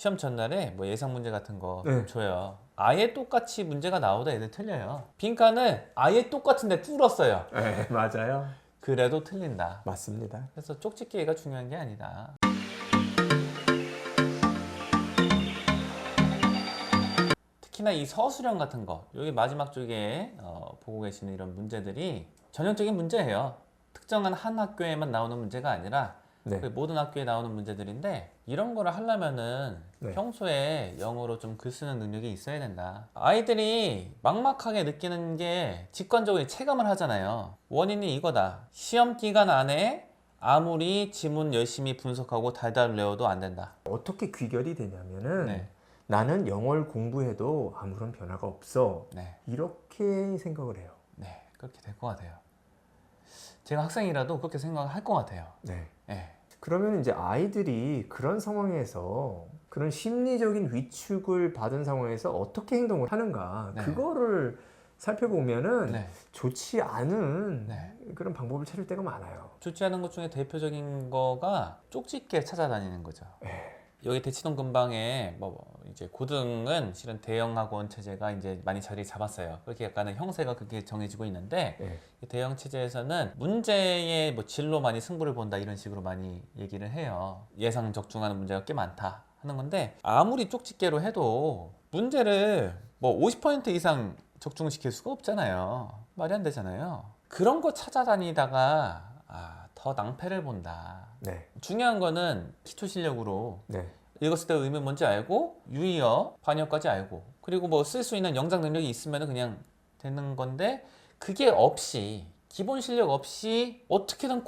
시험 전날에 뭐 예상 문제 같은 거 네. 줘요. 아예 똑같이 문제가 나오다 애들 틀려요. 빈칸을 아예 똑같은데 뚫었어요. 네, 맞아요. 그래도 틀린다. 맞습니다. 그래서 쪽집게가 중요한 게 아니다. 특히나 이 서술형 같은 거, 여기 마지막 쪽에 보고 계시는 이런 문제들이 전형적인 문제예요. 특정한 한 학교에만 나오는 문제가 아니라 네. 모든 학교에 나오는 문제들인데, 이런 거를 하려면은 네. 평소에 영어로 좀 글 쓰는 능력이 있어야 된다. 아이들이 막막하게 느끼는 게 직관적으로 체감을 하잖아요. 원인이 이거다. 시험 기간 안에 아무리 지문 열심히 분석하고 달달 외워도 안 된다. 어떻게 귀결이 되냐면은 네. 나는 영어를 공부해도 아무런 변화가 없어. 네. 이렇게 생각을 해요. 네. 그렇게 될 것 같아요. 제가 학생이라도 그렇게 생각할 것 같아요. 네. 네. 그러면 이제 아이들이 그런 상황에서 그런 심리적인 위축을 받은 상황에서 어떻게 행동을 하는가 네. 그거를 살펴보면은 네. 좋지 않은 네. 그런 방법을 찾을 때가 많아요. 좋지 않은 것 중에 대표적인 거가 쪽집게 찾아다니는 거죠. 여기 대치동 근방에 뭐 이제 고등은 실은 대형 학원 체제가 이제 많이 자리 잡았어요. 그렇게 약간의 형세가 그렇게 정해지고 있는데, 네. 이 대형 체제에서는 문제의 뭐 질로 많이 승부를 본다 이런 식으로 많이 얘기를 해요. 예상 적중하는 문제가 꽤 많다 하는 건데, 아무리 쪽집게로 해도 문제를 뭐 50% 이상 적중시킬 수가 없잖아요. 말이 안 되잖아요. 그런 거 찾아다니다가 더 낭패를 본다. 네. 중요한 거는 기초 실력으로 네. 읽었을 때 의미 뭔지 알고, 유의어, 반역까지 알고, 그리고 뭐 쓸 수 있는 영작 능력이 있으면 그냥 되는 건데, 그게 없이, 기본 실력 없이 어떻게든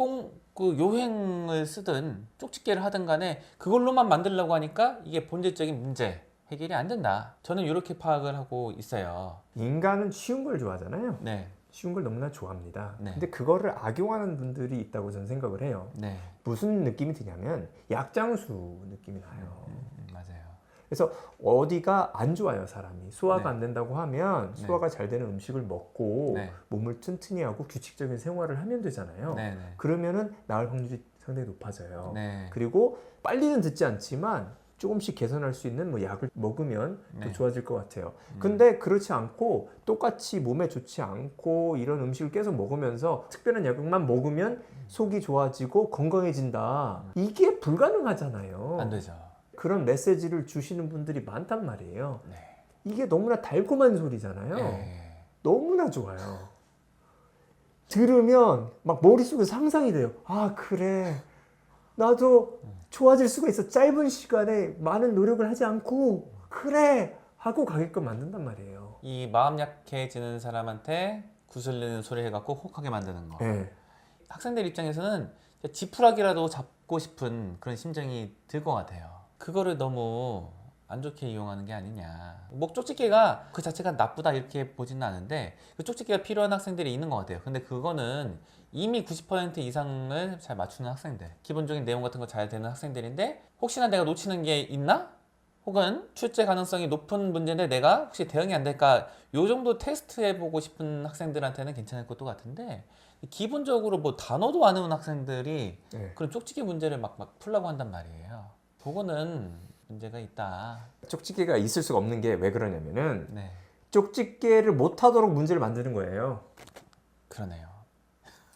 그 요행을 쓰든 쪽집게를 하든 간에 그걸로만 만들려고 하니까 이게 본질적인 문제 해결이 안 된다. 저는 이렇게 파악을 하고 있어요. 인간은 쉬운 걸 좋아하잖아요. 네. 쉬운 걸 너무나 좋아합니다. 네. 근데 그거를 악용하는 분들이 있다고 저는 생각을 해요. 네. 무슨 느낌이 드냐면 약장수 느낌이 나요. 맞아요. 그래서 어디가 안 좋아요, 사람이. 소화가 네. 안 된다고 하면 네. 소화가 잘 되는 음식을 먹고 네. 몸을 튼튼히 하고 규칙적인 생활을 하면 되잖아요. 네. 네. 그러면은 나을 확률이 상당히 높아져요. 네. 그리고 빨리는 듣지 않지만 조금씩 개선할 수 있는 뭐 약을 먹으면 더 네. 좋아질 것 같아요. 근데 그렇지 않고 똑같이 몸에 좋지 않고 이런 음식을 계속 먹으면서 특별한 약만 먹으면 속이 좋아지고 건강해진다. 이게 불가능하잖아요. 안 되죠. 그런 메시지를 주시는 분들이 많단 말이에요. 네. 이게 너무나 달콤한 소리잖아요. 네. 너무나 좋아요. 들으면 막 머릿속에 상상이 돼요. 아, 그래. 나도 좋아질 수가 있어. 짧은 시간에 많은 노력을 하지 않고 그래 하고 가게끔 만든단 말이에요. 이 마음 약해지는 사람한테 구슬리는 소리 해갖고 혹하게 만드는 거. 네. 학생들 입장에서는 지푸라기라도 잡고 싶은 그런 심정이 들 것 같아요. 그거를 너무 안 좋게 이용하는 게 아니냐. 뭐 쪽집게가 그 자체가 나쁘다 이렇게 보지는 않은데, 그 쪽집게가 필요한 학생들이 있는 것 같아요. 근데 그거는 이미 90% 이상을 잘 맞추는 학생들, 기본적인 내용 같은 거 잘 되는 학생들인데, 혹시나 내가 놓치는 게 있나? 혹은 출제 가능성이 높은 문제인데 내가 혹시 대응이 안 될까? 요 정도 테스트 해보고 싶은 학생들한테는 괜찮을 것도 같은데, 기본적으로 뭐 단어도 안 외운 학생들이 네. 그런 쪽집게 문제를 막 풀려고 한단 말이에요. 그거는 문제가 있다. 쪽집게가 있을 수가 없는 게 왜 그러냐면은 네, 쪽집게를 못하도록 문제를 만드는 거예요. 그러네요.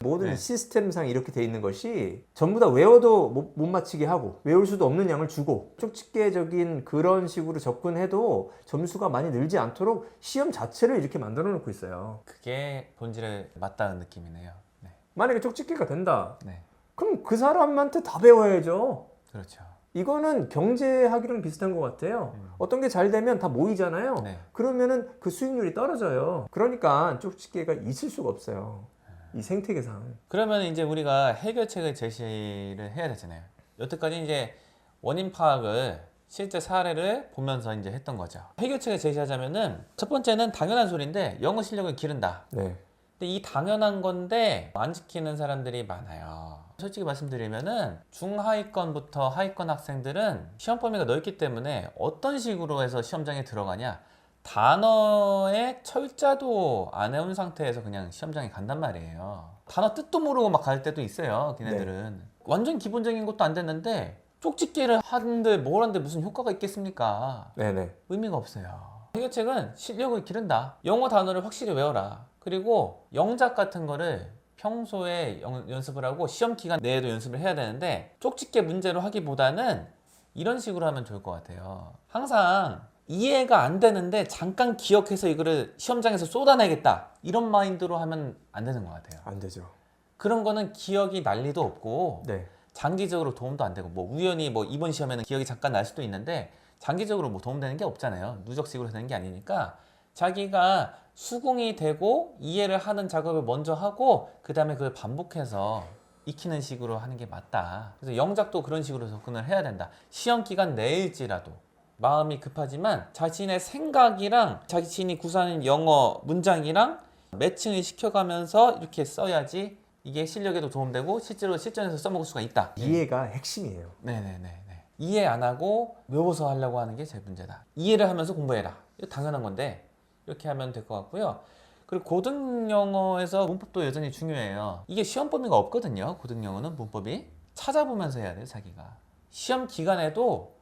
모든 네. 시스템상 이렇게 돼 있는 것이 전부 다 외워도 못 맞히게 하고 외울 수도 없는 양을 주고 쪽집게적인 그런 식으로 접근해도 점수가 많이 늘지 않도록 시험 자체를 이렇게 만들어 놓고 있어요. 그게 본질에 맞닿은 느낌이네요. 네, 만약에 쪽집게가 된다. 네, 그럼 그 사람한테 다 배워야죠. 그렇죠. 이거는 경제학이랑 비슷한 것 같아요. 어떤 게 잘 되면 다 모이잖아요. 네. 그러면은 그 수익률이 떨어져요. 그러니까 쪽집게가 있을 수가 없어요. 이 생태계상. 그러면 이제 우리가 해결책을 제시를 해야 되잖아요. 여태까지 이제 원인 파악을 실제 사례를 보면서 이제 했던 거죠. 해결책을 제시하자면은 첫 번째는 당연한 소리인데, 영어 실력을 기른다. 네. 근데 이 당연한 건데 안 지키는 사람들이 많아요. 솔직히 말씀드리면은 중하위권부터 하위권 학생들은 시험 범위가 넓기 때문에 어떤 식으로 해서 시험장에 들어가냐, 단어의 철자도 안 외운 상태에서 그냥 시험장에 간단 말이에요. 단어 뜻도 모르고 막 갈 때도 있어요. 걔네들은 완전 기본적인 것도 안 됐는데 쪽집게를 하는데 뭘 하는데 무슨 효과가 있겠습니까? 네네. 의미가 없어요. 해결책은 실력을 기른다. 영어 단어를 확실히 외워라. 그리고 영작 같은 거를 평소에 연습을 하고 시험 기간 내에도 연습을 해야 되는데 쪽집게 문제로 하기보다는 이런 식으로 하면 좋을 것 같아요. 항상 이해가 안 되는데 잠깐 기억해서 이거를 시험장에서 쏟아내겠다. 이런 마인드로 하면 안 되는 것 같아요. 안 되죠. 그런 거는 기억이 난리도 없고 네. 장기적으로 도움도 안 되고 뭐 우연히 뭐 이번 시험에는 기억이 잠깐 날 수도 있는데 장기적으로 뭐 도움되는 게 없잖아요. 누적식으로 되는 게 아니니까 자기가 수긍이 되고 이해를 하는 작업을 먼저 하고 그 다음에 그걸 반복해서 익히는 식으로 하는 게 맞다. 그래서 영작도 그런 식으로 접근을 해야 된다. 시험 기간 내일지라도 마음이 급하지만 자신의 생각이랑 자신이 구사하는 영어 문장이랑 매칭을 시켜가면서 이렇게 써야지 이게 실력에도 도움되고 실제로 실전에서 써먹을 수가 있다. 이해가 핵심이에요. 네네네. 이해 안 하고 외워서 하려고 하는 게 제일 문제다. 이해를 하면서 공부해라. 이거 당연한 건데 이렇게 하면 될 것 같고요. 그리고 고등영어에서 문법도 여전히 중요해요. 이게 시험 범위가 없거든요. 고등영어는 문법이. 찾아보면서 해야 돼요. 자기가. 시험 기간에도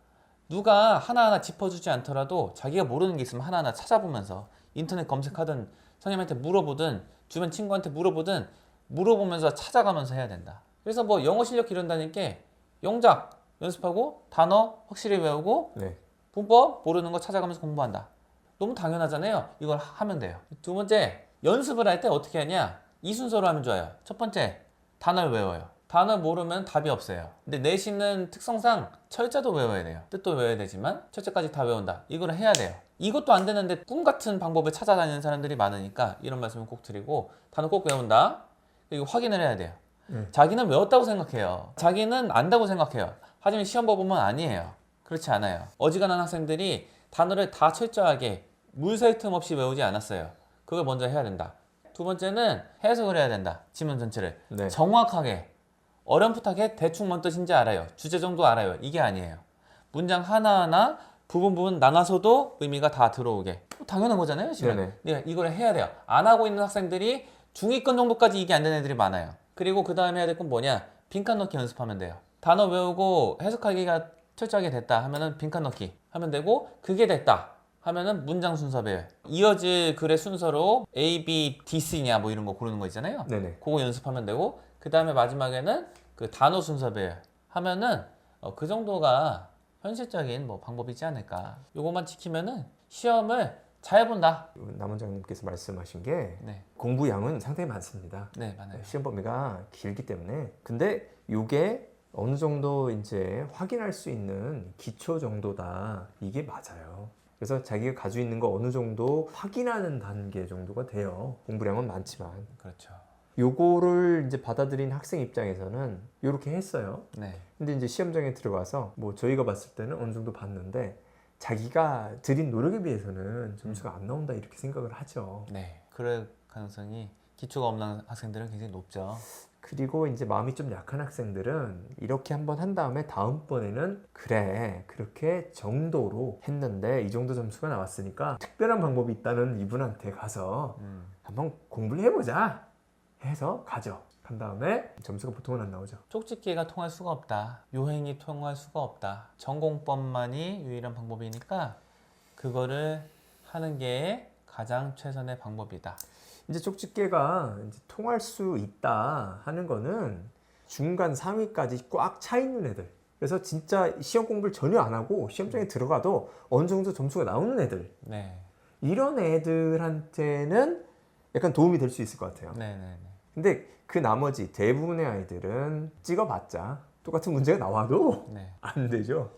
누가 하나하나 짚어주지 않더라도 자기가 모르는 게 있으면 하나하나 찾아보면서 인터넷 검색하든 선생님한테 물어보든 주변 친구한테 물어보든 물어보면서 찾아가면서 해야 된다. 그래서 뭐 영어 실력 기른다는 게 영작 연습하고 단어 확실히 외우고 네. 문법 모르는 거 찾아가면서 공부한다. 너무 당연하잖아요. 이걸 하면 돼요. 두 번째, 연습을 할 때 어떻게 하냐? 이 순서로 하면 좋아요. 첫 번째, 단어를 외워요. 단어 모르면 답이 없어요. 근데 내신은 특성상 철자도 외워야 돼요. 뜻도 외워야 되지만 철자까지 다 외운다. 이걸 해야 돼요. 이것도 안 되는데 꿈 같은 방법을 찾아다니는 사람들이 많으니까 이런 말씀을 꼭 드리고 단어 꼭 외운다. 그리고 확인을 해야 돼요. 자기는 외웠다고 생각해요. 자기는 안다고 생각해요. 하지만 시험 보면 아니에요. 그렇지 않아요. 어지간한 학생들이 단어를 다 철저하게 물샐 틈 없이 외우지 않았어요. 그걸 먼저 해야 된다. 두 번째는 해석을 해야 된다. 지문 전체를. 네. 정확하게 어렴풋하게 대충 뭔 뜻인지 알아요. 주제 정도 알아요. 이게 아니에요. 문장 하나하나 부분 나눠서도 의미가 다 들어오게. 당연한 거잖아요. 지금. 네네. 네, 이걸 해야 돼요. 안 하고 있는 학생들이 중위권 정도까지 이게 안 되는 애들이 많아요. 그리고 그 다음에 해야 될 건 뭐냐? 빈칸 넣기 연습하면 돼요. 단어 외우고 해석하기가 철저하게 됐다 하면은 빈칸 넣기 하면 되고, 그게 됐다 하면은 문장 순서별, 이어질 글의 순서로 A, B, D, C냐 뭐 이런 거 고르는 거 있잖아요. 네네. 그거 연습하면 되고, 그 다음에 마지막에는 그 단어 순서별 하면은 그 정도가 현실적인 뭐 방법이지 않을까. 요것만 지키면은 시험을 잘 본다. 남 원장님께서 말씀하신 게 네, 공부량은 상당히 많습니다. 네, 많아요. 시험 범위가 길기 때문에. 근데 이게 어느 정도 이제 확인할 수 있는 기초 정도다. 이게 맞아요. 그래서 자기가 가지고 있는 거 어느 정도 확인하는 단계 정도가 돼요. 공부량은 많지만. 그렇죠. 요거를 이제 받아들인 학생 입장에서는 이렇게 했어요. 네, 근데 이제 시험장에 들어가서 뭐 저희가 봤을 때는 어느 정도 봤는데 자기가 들인 노력에 비해서는 점수가 안 나온다 이렇게 생각을 하죠. 네, 그럴 가능성이 기초가 없는 학생들은 굉장히 높죠. 그리고 이제 마음이 좀 약한 학생들은 이렇게 한번 한 다음에 다음번에는 그래 그렇게 정도로 했는데 이 정도 점수가 나왔으니까 특별한 방법이 있다는 이분한테 가서 한번 공부를 해보자 해서 가죠. 간 다음에 점수가 보통은 안 나오죠. 쪽집게가 통할 수가 없다. 요행이 통할 수가 없다. 전공법만이 유일한 방법이니까 그거를 하는 게 가장 최선의 방법이다. 이제 쪽집게가 이제 통할 수 있다 하는 거는 중간 상위까지 꽉 차 있는 애들. 그래서 진짜 시험 공부를 전혀 안 하고 시험장에 들어가도 어느 정도 점수가 나오는 애들. 네, 이런 애들한테는 약간 도움이 될 수 있을 것 같아요. 네, 네, 네. 근데 그 나머지 대부분의 아이들은 찍어봤자 똑같은 문제가 나와도 네. 안 되죠.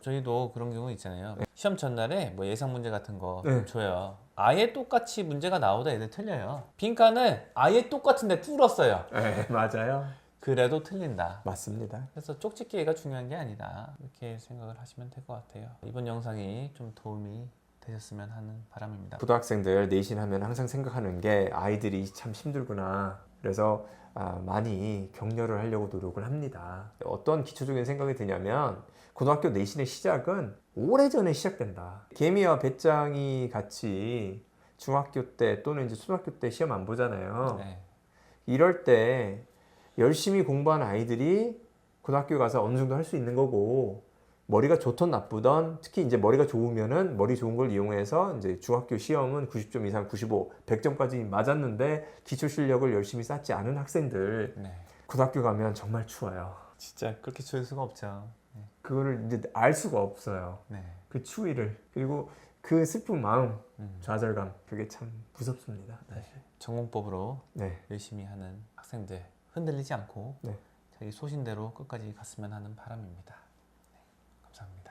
저희도 그런 경우 있잖아요. 시험 전날에 뭐 예상 문제 같은 거 네. 줘요. 아예 똑같이 문제가 나오다 애들 틀려요. 빈칸을 아예 똑같은데 뚫었어요. 네, 맞아요. 그래도 틀린다. 맞습니다. 그래서 쪽집게가 중요한 게 아니다. 이렇게 생각을 하시면 될 것 같아요. 이번 영상이 좀 도움이 되셨으면 하는 바람입니다. 고등학생들 내신하면 항상 생각하는 게 아이들이 참 힘들구나. 그래서 많이 격려를 하려고 노력을 합니다. 어떤 기초적인 생각이 드냐면 고등학교 내신의 시작은 오래전에 시작된다. 개미와 배짱이 같이 중학교 때 또는 이제 초등학교 때 시험 안 보잖아요. 네. 이럴 때 열심히 공부한 아이들이 고등학교 가서 어느 정도 할 수 있는 거고 머리가 좋던 나쁘던 특히 이제 머리가 좋으면은 머리 좋은 걸 이용해서 이제 중학교 시험은 90점 이상 95, 100점까지 맞았는데 기초 실력을 열심히 쌓지 않은 학생들 네. 고등학교 가면 정말 추워요. 진짜 그렇게 추울 수가 없죠. 그거를 이제 알 수가 없어요. 네. 그 추위를 그리고 그 슬픈 마음, 음. 좌절감 그게 참 무섭습니다. 네. 전공법으로 네. 열심히 하는 학생들 흔들리지 않고 네. 자기 소신대로 끝까지 갔으면 하는 바람입니다. 네. 감사합니다.